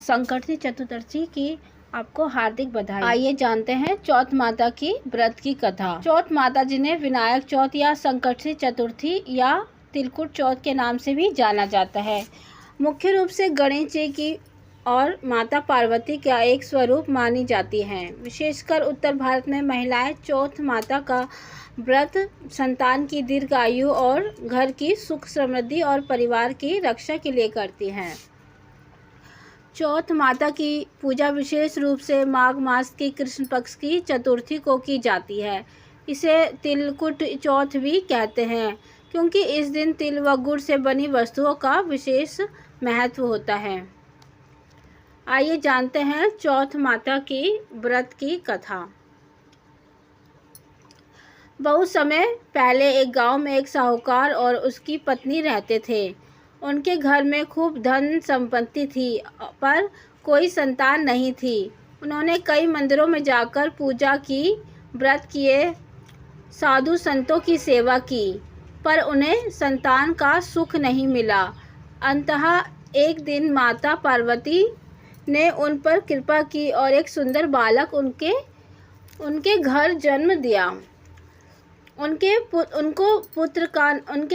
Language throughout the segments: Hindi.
संकट चतुर्दशी की आपको हार्दिक बधाई। आइए जानते हैं चौथ माता की व्रत की कथा। चौथ माता जिन्हें विनायक चौथ या संकट चतुर्थी या तिलकुट चौथ के नाम से भी जाना जाता है, मुख्य रूप से गणेश जी की और माता पार्वती का एक स्वरूप मानी जाती हैं। विशेषकर उत्तर भारत में महिलाएं चौथ माता का व्रत संतान की दीर्घायु और घर की सुख समृद्धि और परिवार की रक्षा के लिए करती हैं। चौथ माता की पूजा विशेष रूप से माघ मास की कृष्ण पक्ष की चतुर्थी को की जाती है। इसे तिलकुट चौथ भी कहते हैं क्योंकि इस दिन तिल व गुड़ से बनी वस्तुओं का विशेष महत्व होता है। आइए जानते हैं चौथ माता की व्रत की कथा। बहुत समय पहले एक गांव में एक साहूकार और उसकी पत्नी रहते थे। उनके घर में खूब धन संपत्ति थी, पर कोई संतान नहीं थी। उन्होंने कई मंदिरों में जाकर पूजा की, व्रत किए, साधु संतों की सेवा की, पर उन्हें संतान का सुख नहीं मिला। अंततः एक दिन माता पार्वती ने उन पर कृपा की और एक सुंदर बालक उनके घर जन्म दिया। उनके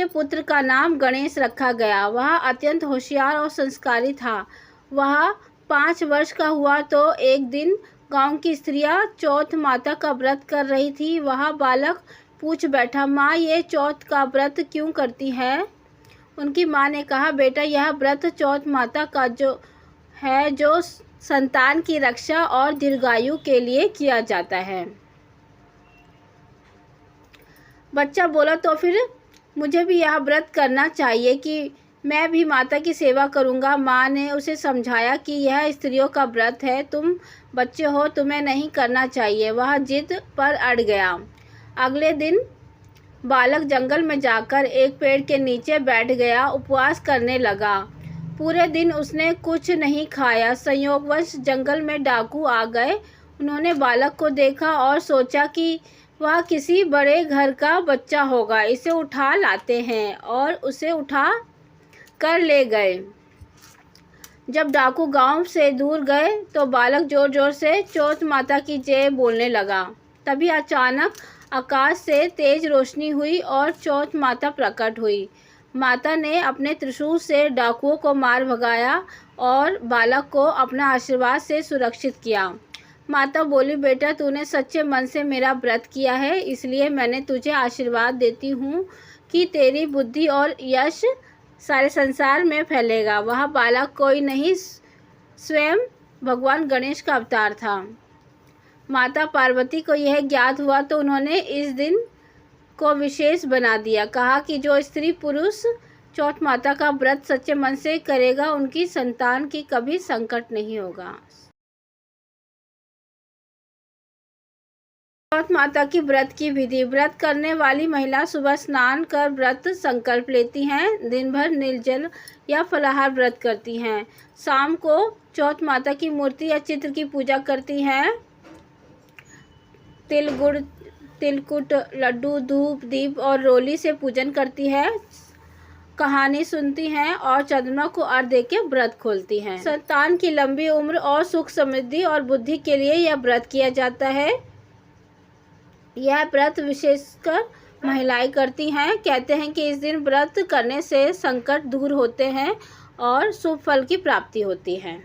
पुत्र का नाम गणेश रखा गया। वह अत्यंत होशियार और संस्कारी था। वह 5 वर्ष का हुआ तो एक दिन गांव की स्त्रियां चौथ माता का व्रत कर रही थी। वह बालक पूछ बैठा, माँ ये चौथ का व्रत क्यों करती है? उनकी माँ ने कहा, बेटा यह व्रत चौथ माता का जो संतान की रक्षा और दीर्घायु के लिए किया जाता है। बच्चा बोला, तो फिर मुझे भी यह व्रत करना चाहिए कि मैं भी माता की सेवा करूंगा। माँ ने उसे समझाया कि यह स्त्रियों का व्रत है, तुम बच्चे हो, तुम्हें नहीं करना चाहिए। वह जिद पर अड़ गया। अगले दिन बालक जंगल में जाकर एक पेड़ के नीचे बैठ गया, उपवास करने लगा। पूरे दिन उसने कुछ नहीं खाया। संयोगवश जंगल में डाकू आ गए। उन्होंने बालक को देखा और सोचा कि वह किसी बड़े घर का बच्चा होगा, इसे उठा लाते हैं, और उसे उठा कर ले गए। जब डाकू गांव से दूर गए तो बालक जोर जोर से चौथ माता की जय बोलने लगा। तभी अचानक आकाश से तेज रोशनी हुई और चौथ माता प्रकट हुई। माता ने अपने त्रिशूल से डाकुओं को मार भगाया और बालक को अपना आशीर्वाद से सुरक्षित किया। माता बोली, बेटा तूने सच्चे मन से मेरा व्रत किया है, इसलिए मैंने तुझे आशीर्वाद देती हूँ कि तेरी बुद्धि और यश सारे संसार में फैलेगा। वह बालक कोई नहीं, स्वयं भगवान गणेश का अवतार था। माता पार्वती को यह ज्ञात हुआ तो उन्होंने इस दिन को विशेष बना दिया। कहा कि जो स्त्री पुरुष चौथ माता का व्रत सच्चे मन से करेगा, उनकी संतान की कभी संकट नहीं होगा। चौथ माता की व्रत की विधि। व्रत करने वाली महिला सुबह स्नान कर व्रत संकल्प लेती हैं। दिन भर निर्जल या फलाहार व्रत करती हैं। शाम को चौथ माता की मूर्ति या चित्र की पूजा करती हैं। तिल गुड़, तिलकुट, लड्डू, धूप, दीप और रोली से पूजन करती है, कहानी सुनती हैं और चंद्रमा को अर्घ्य दे के व्रत खोलती हैं। संतान की लंबी उम्र और सुख समृद्धि और बुद्धि के लिए यह व्रत किया जाता है। यह व्रत विशेषकर महिलाएं करती हैं। कहते हैं कि इस दिन व्रत करने से संकट दूर होते हैं और शुभ फल की प्राप्ति होती है।